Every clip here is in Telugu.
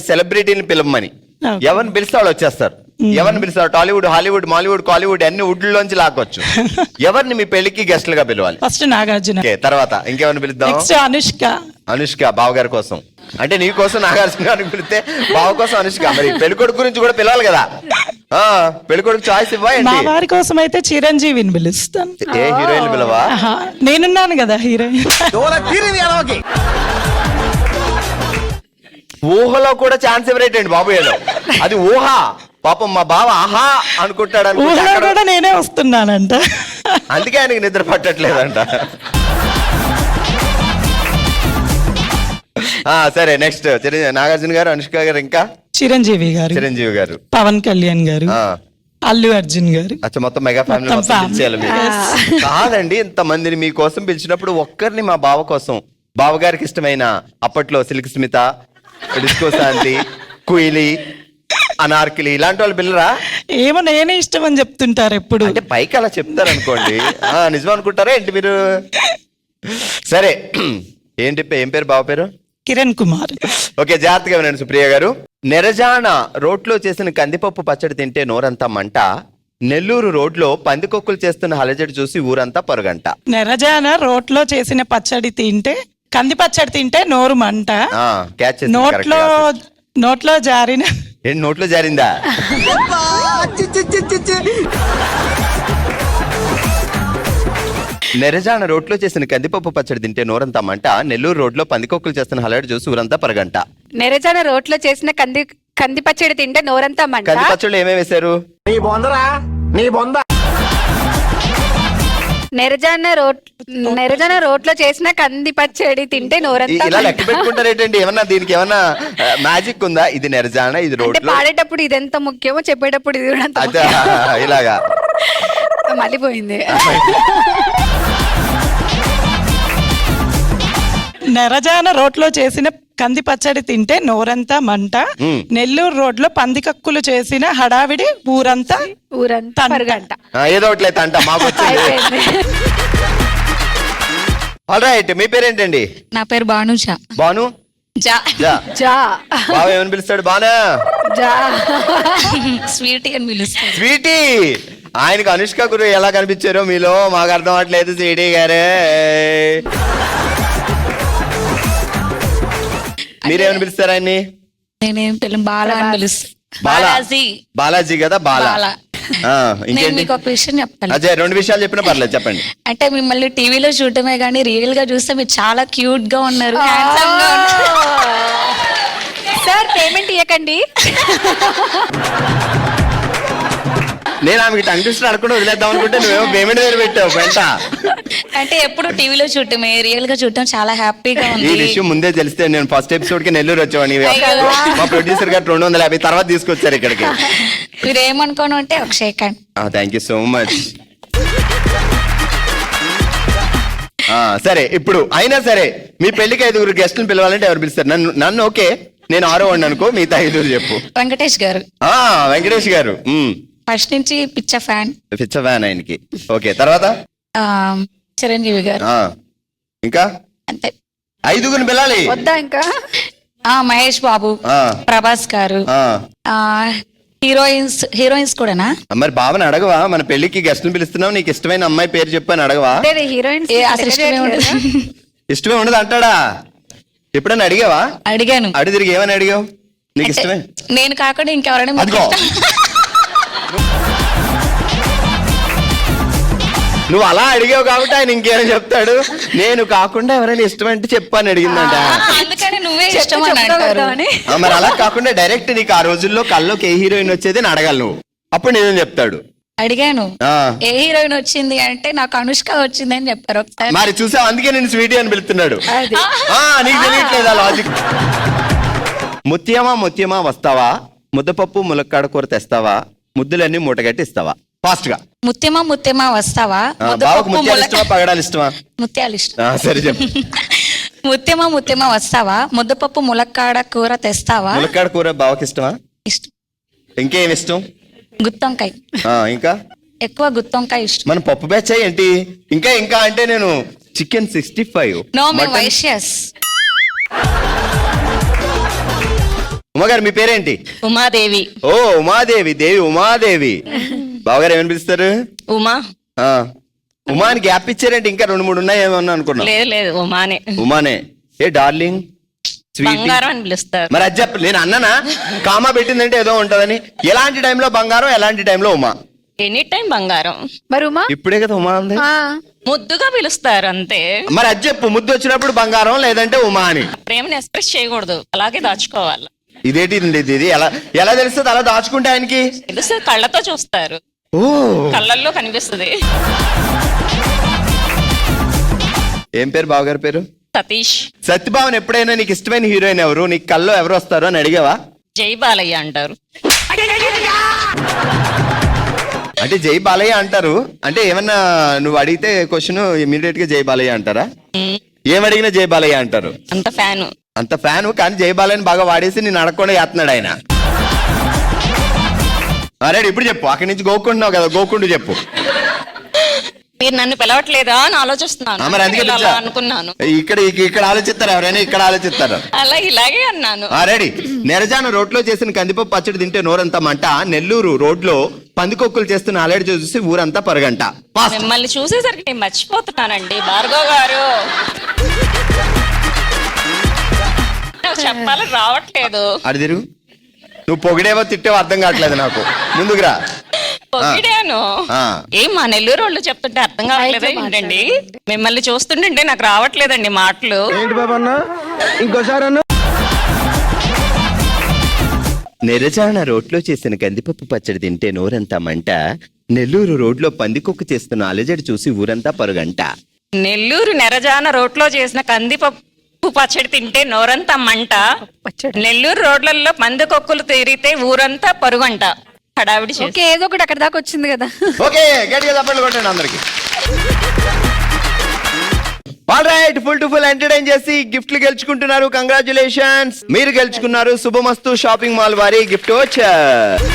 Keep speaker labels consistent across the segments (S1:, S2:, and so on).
S1: సెలబ్రిటీని పిలవమని, ఎవరిని పిలిస్తే వాళ్ళు వచ్చేస్తారు. ఎవరిని పిలుస్తారు? టాలీవుడ్, హాలీవుడ్, మాలీవుడ్, కాలీవుడ్ అన్ని వుడ్లోంచి లాక్కొచ్చు. ఎవరిని మీ పెళ్లికి గెస్ట్లుగా పిలవాలి?
S2: ఫస్ట్ నాగార్జున,
S1: తర్వాత ఇంకెవరిని పిలుద్దాం?
S2: నెక్స్ట్ అనుష్క.
S1: అనుష్క బావగారి కోసం, అంటే నీ కోసం నాగార్జున గారిని పిలిస్తే బావ కోసం అనుష్క. మరి పెళ్ళికొడుకు గురించి కూడా పిలవాలి కదా, పెళ్ళికొడుకు చాయిస్ ఇవ్వండి.
S2: మా వారి కోసం అయితే చిరంజీవిని పిలుస్తాను.
S1: ఏ హీరోయిన్ పిలవా?
S2: నేనున్నాను కదా హీరోయిన్.
S1: ఊహలో కూడా ఛాన్స్ ఇవ్వరేటండి బాబు, ఏదో అది ఊహ. పాపం మా బావ ఆహా అనుకుంటాడు,
S2: ఊహలో కూడా నేనే వస్తున్నానంట,
S1: అందుకే ఆయనకి నిద్ర పట్టట్లేదంట. సరే నెక్స్ట్ నాగార్జున గారు, అనుష్క గారు, ఇంకా
S2: చిరంజీవి గారు,
S1: చిరంజీవి గారు,
S2: పవన్ కళ్యాణ్ గారు, అల్లు అర్జున్ గారు.
S1: అచ్చా, మొత్తం మెగా ఫ్యామిలీ పిలిచేయాలి మీరు. కాదండి, ఇంతమందిని మీకోసం పిలిచినప్పుడు ఒక్కరిని మా బావ కోసం, బావగారికి ఇష్టమైన అప్పట్లో సిల్క్ స్మిత, డిస్కో శాంతి, కుయిలి, అనార్కిలి ఇలాంటి వాళ్ళు పిల్లరా?
S2: ఏమో నేనే ఇష్టం అని చెప్తుంటారు ఎప్పుడు.
S1: అంటే పైకి అలా చెప్తారు అనుకోండి, నిజం అనుకుంటారా ఏంటి మీరు? సరే ఏంటి, ఏం పేరు బావ పేరు?
S2: కిరణ్ కుమార్.
S1: ఓకే, జాగ్రత్తగా వినండి సుప్రియ గారు. నెరజాన రోడ్లో చేసిన కందిపప్పు పచ్చడి తింటే నోరంతా మంట, నెల్లూరు రోడ్లో పందికొక్కులు చేస్తున్న హలజడి చూసి ఊరంతా పరుగంట.
S2: నెరజాన రోట్లో చేసిన పచ్చడి తింటే, కంది పచ్చడి తింటే నోరు మంట, నోట్లో జారిన.
S1: ఏంటి నోట్లో జారిందా? నెరజాన రోడ్లో చేసిన కందిపప్పు పచ్చడి తింటే నోరంతా మంట, నెల్లూరు రోడ్లో పందికొక్కులు చేస్తున్న హలజడి చూసి ఊరంతా పరగంట.
S3: నెరజాన రోడ్లో చేసిన కంది పచ్చడి తింటే నోరంతా మంట.
S1: కంది పచ్చళ్ళు ఏమేమి వేశారు?
S3: నెరజాన రోడ్లో చేసిన కంది పచ్చడి తింటే నోరంతా.
S1: ఇలా లెక్క పెట్టుకుంటారు ఏంటండి? ఏమన్నా దీనికి ఏమన్నా మ్యాజిక్ ఉందా? ఇది నెరజాన, ఇది రోడ్.
S3: పాడేటప్పుడు ఇది ఎంత ముఖ్యమో చెప్పేటప్పుడు ఇది కూడా
S1: ఇలాగా
S3: మళ్ళీ పోయింది.
S2: నెరజాన రోడ్లో చేసిన కంది పచ్చడి తింటే నోరంతా మంట, నెల్లూరు రోడ్లో పందికక్కులు చేసిన హడావిడి ఊరంతా
S3: పరుగంట.
S1: ఏదో ఒకట్లేదు అంట మాకు వచ్చింది. ఆల్ రైట్, మీ పేరేంటండి?
S4: నా పేరు భానుష.
S1: బాను బావ ఏమని పిలుస్తాడు? బానా
S4: స్వీటీ అని పిలుస్తాడు.
S1: స్వీటీ. ఆయనకు అనుష్క గురు ఎలా కనిపించారో మీలో మాకు అర్థం అవట్లేదు. స్వీటీ గారే, మీరేమని పిలుస్తారు ఆయన్ని?
S4: నేనేం బాలా అని పిలుస్తాను.
S1: బాలాజీ కదా, బాలా.
S4: నేను మీకు ఒక విషయం చెప్తాను.
S1: అదే, 2 విషయాలు చెప్పినా పర్లేదు, చెప్పండి.
S4: అంటే మిమ్మల్ని టీవీలో చూడటమే కానీ రియల్ గా చూస్తే మీరు చాలా క్యూట్ గా ఉన్నారు.
S3: సార్ పేమెంట్ ఇవ్వకండి.
S1: నేను ఆమెకి టంగ్ ట్విస్టర్ అనుకుంటే వదిలేద్దాం అనుకుంటే నువ్వేమో పేమెంట్ వేరు పెట్టావు వెంట.
S4: అంటే ఎప్పుడు టీవీలో చూడటమే, రియల్ గా చూడటం చాలా హ్యాపీగా ఉంది.
S1: ఈ విషయం ముందే తెలిస్తే నేను ఫస్ట్ ఎపిసోడ్ కి నెల్లూరు వచ్చేవాడిని. మా ప్రొడ్యూసర్ గారు 250 తర్వాత తీసుకొచ్చారు ఇక్కడికి.
S4: మీరు ఏమనుకోను అంటే ఒక shake.
S1: Thank you so much. సరే, ఇప్పుడు అయినా సరే మీ పెళ్లికి 5 గెస్టులను పిలవాలంటే ఎవరు పిలుస్తారు? నన్ను ఓకే, నేను 6వ వాడిని అనుకో, మిగతా 5 చెప్పు.
S4: వెంకటేష్ గారు.
S1: వెంకటేష్ గారు
S4: ఫస్ట్ నుంచి పిచ్చ ఫ్యాన్
S1: ఆయనకి. ఓకే, తర్వాత
S4: చిరంజీవి గారు.
S1: ఇంకా
S4: అంతే,
S1: 5 పిల్లాలి.
S3: వద్దా ఇంకా?
S4: మహేష్ బాబు, ప్రభాస్ గారు, హీరోయిన్స్ కూడానా?
S1: మరి బావని అడగవా? మన పెళ్లికి గెస్టులను పిలుస్తున్నావు, నీకు ఇష్టమైన అమ్మాయి పేరు చెప్పు అని అడగవా?
S3: హీరోయిన్స్
S1: ఇష్టమే ఉండదు అంటాడా? ఎప్పుడన్నా అడిగావా?
S4: అడిగాను.
S1: అడి తిరిగి ఏమని అడిగావు? నీకు ఇష్టమే
S4: నేను కాకుండా ఇంకెవరైనా?
S1: నువ్వు అలా అడిగావు కాబట్టి ఆయన ఇంకేమైనా చెప్తాడు. నేను కాకుండా ఎవరైనా ఇష్టమంటే చెప్పని అడిగిందంట.
S4: అందుకని నువ్వే ఇష్టం అని అంటారు.
S1: మరి అలా కాకుండా డైరెక్ట్ నీకు ఆ రోజుల్లో కల్లోకి ఏ హీరోయిన్ వచ్చేది అని అడగాలి నువ్వు, అప్పుడు నిజం చెప్తాడు.
S4: అడిగాను, ఏ హీరోయిన్ వచ్చింది అంటే నాకు అనుష్క వచ్చింది అని చెప్పారు ఒకసారి.
S1: మరి చూసావు, అందుకే నేను స్వీటీ అని పిలుస్తున్నాడు. నీకు తెలియట్లేదా లాజిక్? ముత్యమా వస్తావా, ముద్దపప్పు ములక్కాడ కూర తెస్తావా, ముద్దులన్నీ మూటగట్టి ఇస్తావా? ఫాస్ట్ గా.
S4: ముత్యమా వస్తావా,
S1: పగడాలు ఇష్టమా?
S4: ముత్యాలు ఇష్టం.
S1: సరే చెప్పు.
S4: ముత్యమా వస్తావా, ముద్దపప్పు ములక్కాడ కూర తెస్తావా?
S1: ములక్కాడ కూర బావకి ఇష్టమా?
S4: ఇష్టం.
S1: ఇంకేం ఇష్టం?
S4: గుత్తొంకాయ.
S1: ఇంకా
S4: ఎక్కువ గుత్తొంకాయ ఇష్టం.
S1: మన పప్పు బ్యాచ్ ఏంటి? ఇంకా అంటే నేను చికెన్ 65.
S4: నో, మేము వైశ్యస్.
S1: ఉమాగారు మీ పేరేంటి?
S5: ఉమాదేవి.
S1: ఓ ఉమాదేవి, దేవి ఉమాదేవి. బావగారు ఏమని పిలుస్తారు?
S5: ఉమా.
S1: ఆ, ఉమాని గ్యాప్ ఇచ్చారంటే ఇంకా 2-3 ఉన్నాయి ఏమన్నా అనుకున్నా.
S5: లేదు ఉమానే.
S1: ఉమానే. ఏ డార్లింగ్, స్వీటీ.
S5: బంగారం అని పిలుస్తారు.
S1: మరి అది చెప్ప నేను అన్ననా? కామా పెట్టిందంటే ఏదో ఉంటదని. ఎలాంటి టైంలో బంగారం, ఎలాంటి టైంలో ఉమా?
S5: ఎనీ టైం బంగారం.
S3: మరి ఉమా?
S1: ఇప్పుడే కదా ఉమా ఉంది.
S3: ఆ,
S5: ముద్దుగా పిలుస్తారు అంతే.
S1: మరి అది చెప్పు, ముద్దు వచ్చినప్పుడు బంగారం లేదంటే ఉమా అని.
S5: ప్రేమని ఎక్స్ప్రెస్ చేయకూడదు, అలాగే దాచుకోవాలి.
S1: ఇదేంటి ఇది ఎలా ఎలా తెలుస్తుంది అలా దాచుకుంటే ఆయనకి?
S5: తెలుసు, కళ్ళతో చూస్తారు,
S1: ఓ
S5: కళ్ళల్లో కనిపిస్తుంది.
S1: ఏం పేరు బావగారి పేరు?
S5: సతీష్.
S1: సత్యభావన్, ఎప్పుడైనా నీకు ఇష్టమైన హీరోయిన్ ఎవరు, నీకు కల్లో ఎవరు వస్తారు అని అడిగావా?
S5: జై బాలయ్య అంటారు.
S1: అంటే జై బాలయ్య అంటారు అంటే ఏమన్నా నువ్వు అడిగితే క్వశ్చన్ ఇమీడియట్ గా జై బాలయ్య అంటారా? ఏమడిగినా జై బాలయ్య అంటారు.
S5: అంత ఫ్యాను.
S1: అంత ఫ్యాను, కానీ జై బాలయ్యని బాగా వాడేసి నేను అడగకుండా చేస్తున్నాడు ఆయన. అరే ఇప్పుడు చెప్పు, అక్కడి నుంచి గోకుంటున్నావు కదా, గోకుండు చెప్పు.
S5: మీరు నన్ను పిలవట్లేదా అని ఆలోచిస్తున్నాను.
S1: మరి అందుకే
S5: ఇలా
S1: పిలిచా.
S5: అనుకున్నాను.
S1: ఇక్కడ ఆలోచిస్తారు, ఎవరైనా ఇక్కడ ఆలోచిస్తారు.
S5: అలా ఇలాగే అన్నాను.
S1: రెడీ. నెరజాన రోడ్లో చేసిన కందిపప్పు పచ్చడి తింటే నోరంతా మంట. నెల్లూరు రోడ్లో పందికొక్కులు చేస్తున్న అలడి చూసి ఊరంతా పరగంట. Fast.
S5: మిమ్మల్ని చూసేసరికి నేను మర్చిపోతున్నానండి భార్గవ్ గారు. నాకు చెప్పాలని రావట్లేదు.
S1: అడి తిరుగు. నువ్వు పొగిడేవో తిట్టేవో అర్థం కావట్లేదు నాకు. ముందుకురా.
S5: పొగిడాను.
S1: ఆ.
S5: ఏం మా నెల్లూరు వాళ్ళు చెప్తుంటే అర్థం కావట్లేదా ఏంటండి? మిమ్మల్ని చూస్తుంటే నాకు రావట్లేదండి మాటలు.
S6: ఏంటి బాబా అన్న, ఇంకోసారి అన్న.
S1: నెరజాన రోడ్లో చేసిన కందిపప్పు పచ్చడి తింటే నోరంతా మంట. నెల్లూరు రోడ్లో పందికొక్కు చేస్తున్న అలజడి చూసి ఊరంతా పరుగంట.
S5: నెల్లూరు నెరజాన రోడ్లో చేసిన కందిపప్పు పచ్చడి తింటే నోరంతా మంట. నెల్లూరు రోడ్లలో పందికొక్కులు తిరిగితే ఊరంతా పరుగంట. హడావిడి చేసి.
S3: ఓకే, ఏదో ఒకటి అక్కడ దాకా వచ్చింది కదా.
S1: ఓకే, గట్టిగా తప్పట్లు కొట్టండి అందరికి. All right, full to full entertain చేసి గిఫ్ట్లు గెలుచుకుంటున్నారు. కంగ్రాచులేషన్స్, మీరు గెలుచుకున్నారు. శుభమస్తు షాపింగ్ మాల్ వారి గిఫ్ట్ వచ్చారు.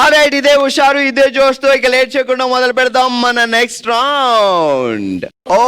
S1: ఆల్ రైట్, ఇదే హుషారు, ఇదే జోష్ తో ఇక లేట్ చేయకుండా మొదలు పెడదాం మన నెక్స్ట్ రౌండ్. ఓ